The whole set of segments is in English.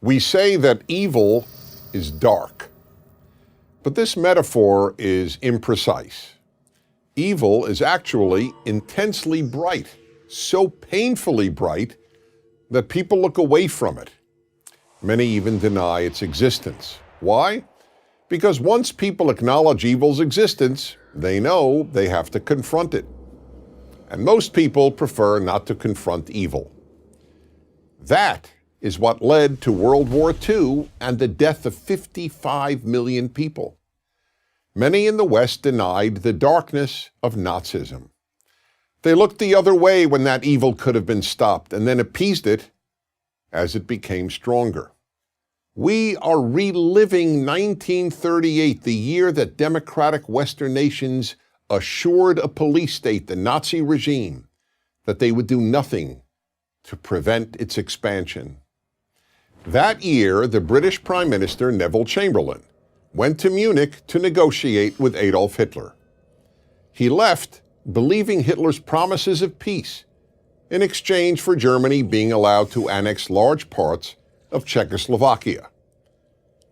We say that evil is dark, but this metaphor is imprecise. Evil is actually intensely bright, so painfully bright that people look away from it. Many even deny its existence. Why? Because once people acknowledge evil's existence, they know they have to confront it. And most people prefer not to confront evil. That is what led to World War II and the death of 55 million people. Many in the West denied the darkness of Nazism. They looked the other way when that evil could have been stopped and then appeased it as it became stronger. We are reliving 1938, the year that democratic Western nations assured a police state, the Nazi regime, that they would do nothing to prevent its expansion. That year, the British Prime Minister, Neville Chamberlain, went to Munich to negotiate with Adolf Hitler. He left believing Hitler's promises of peace in exchange for Germany being allowed to annex large parts of Czechoslovakia.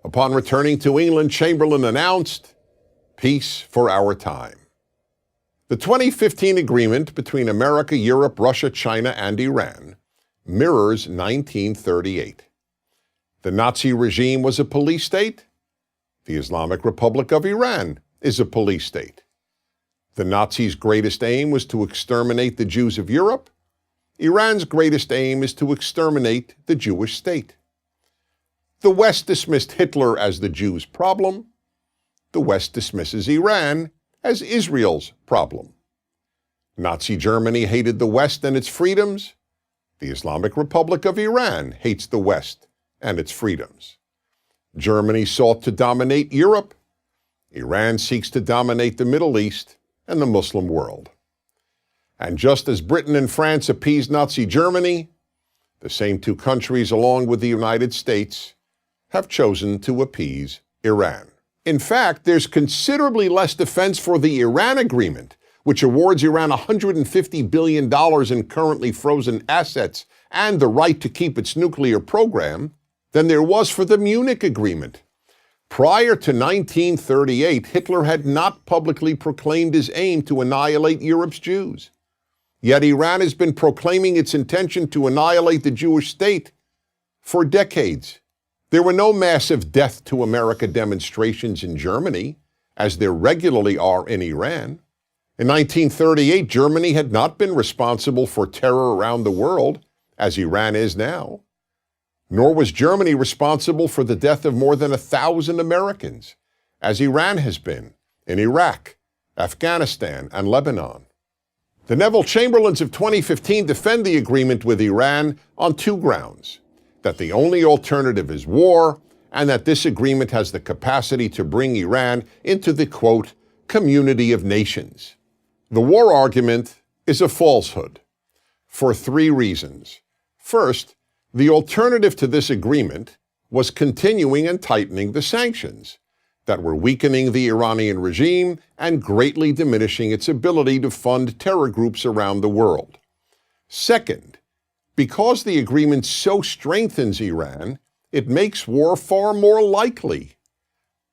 Upon returning to England, Chamberlain announced, "Peace for our time." The 2015 agreement between America, Europe, Russia, China, and Iran mirrors 1938. The Nazi regime was a police state. The Islamic Republic of Iran is a police state. The Nazis' greatest aim was to exterminate the Jews of Europe. Iran's greatest aim is to exterminate the Jewish state. The West dismissed Hitler as the Jews' problem. The West dismisses Iran as Israel's problem. Nazi Germany hated the West and its freedoms. The Islamic Republic of Iran hates the West and its freedoms. Germany sought to dominate Europe. Iran seeks to dominate the Middle East and the Muslim world. And just as Britain and France appeased Nazi Germany, the same two countries, along with the United States, have chosen to appease Iran. In fact, there's considerably less defense for the Iran agreement, which awards Iran $150 billion in currently frozen assets and the right to keep its nuclear program, than there was for the Munich Agreement. Prior to 1938, Hitler had not publicly proclaimed his aim to annihilate Europe's Jews. Yet Iran has been proclaiming its intention to annihilate the Jewish state for decades. There were no massive death to America demonstrations in Germany, as there regularly are in Iran. In 1938, Germany had not been responsible for terror around the world, as Iran is now. Nor was Germany responsible for the death of more than 1,000 Americans, as Iran has been in Iraq, Afghanistan, and Lebanon. The Neville Chamberlains of 2015 defend the agreement with Iran on two grounds: that the only alternative is war, and that this agreement has the capacity to bring Iran into the, quote, community of nations. The war argument is a falsehood for three reasons. First, the alternative to this agreement was continuing and tightening the sanctions that were weakening the Iranian regime and greatly diminishing its ability to fund terror groups around the world. Second, because the agreement so strengthens Iran, it makes war far more likely.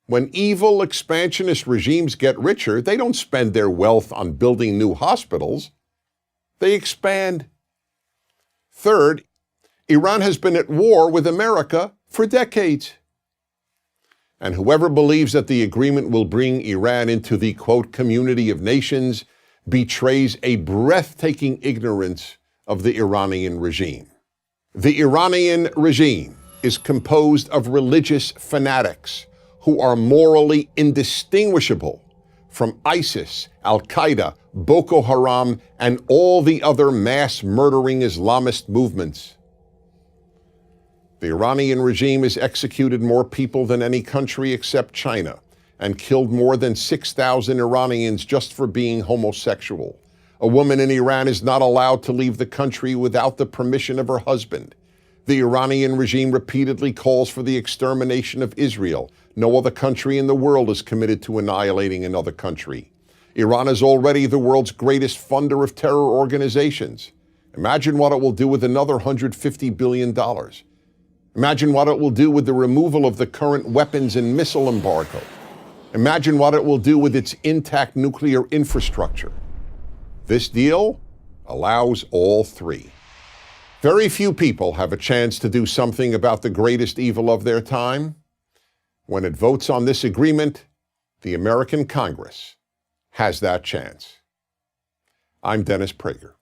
When evil expansionist regimes get richer, they don't spend their wealth on building new hospitals. They expand. Third, Iran has been at war with America for decades. And whoever believes that the agreement will bring Iran into the, quote, community of nations betrays a breathtaking ignorance of the Iranian regime. The Iranian regime is composed of religious fanatics who are morally indistinguishable from ISIS, Al-Qaeda, Boko Haram, and all the other mass-murdering Islamist movements. The Iranian regime has executed more people than any country except China and killed more than 6,000 Iranians just for being homosexual. A woman in Iran is not allowed to leave the country without the permission of her husband. The Iranian regime repeatedly calls for the extermination of Israel. No other country in the world is committed to annihilating another country. Iran is already the world's greatest funder of terror organizations. Imagine what it will do with another $150 billion. Imagine what it will do with the removal of the current weapons and missile embargo. Imagine what it will do with its intact nuclear infrastructure. This deal allows all three. Very few people have a chance to do something about the greatest evil of their time. When it votes on this agreement, the American Congress has that chance. I'm Dennis Prager.